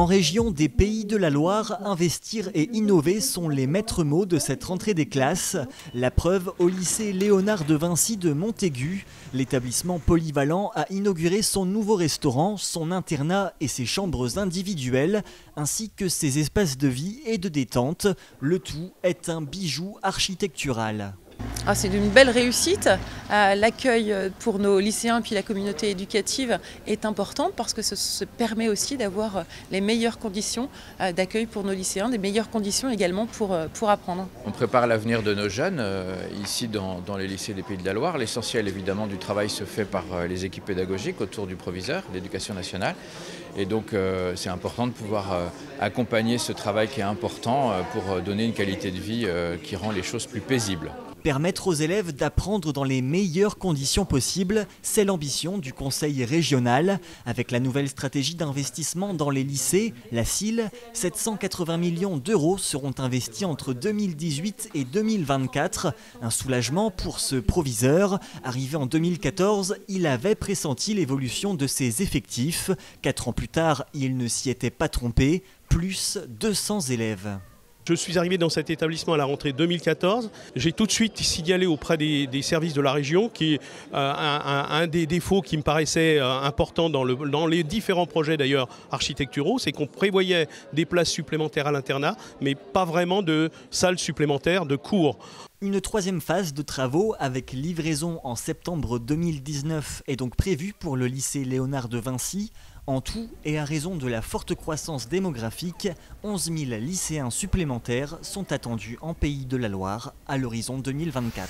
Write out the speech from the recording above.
En région des Pays de la Loire, investir et innover sont les maîtres mots de cette rentrée des classes. La preuve au lycée Léonard de Vinci de Montaigu. L'établissement polyvalent a inauguré son nouveau restaurant, son internat et ses chambres individuelles, ainsi que ses espaces de vie et de détente. Le tout est un bijou architectural. C'est d'une belle réussite. L'accueil pour nos lycéens et puis la communauté éducative est important parce que ça permet aussi d'avoir les meilleures conditions d'accueil pour nos lycéens, des meilleures conditions également pour apprendre. On prépare l'avenir de nos jeunes ici dans les lycées des Pays de la Loire. L'essentiel évidemment du travail se fait par les équipes pédagogiques autour du proviseur de l'Éducation nationale. Et donc c'est important de pouvoir accompagner ce travail qui est important pour donner une qualité de vie qui rend les choses plus paisibles. Permettre aux élèves d'apprendre dans les meilleures conditions possibles, c'est l'ambition du Conseil régional. Avec la nouvelle stratégie d'investissement dans les lycées, la CIL, 780 millions d'euros seront investis entre 2018 et 2024. Un soulagement pour ce proviseur. Arrivé en 2014, il avait pressenti l'évolution de ses effectifs. 4 ans plus tard, il ne s'y était pas trompé, plus 200 élèves. Je suis arrivé dans cet établissement à la rentrée 2014. J'ai tout de suite signalé auprès des services de la région qui est un des défauts qui me paraissait important dans les différents projets d'ailleurs architecturaux, c'est qu'on prévoyait des places supplémentaires à l'internat, mais pas vraiment de salles supplémentaires de cours. Une troisième phase de travaux avec livraison en septembre 2019 est donc prévue pour le lycée Léonard de Vinci. En tout, et à raison de la forte croissance démographique, 11 000 lycéens supplémentaires sont attendus en Pays de la Loire à l'horizon 2024.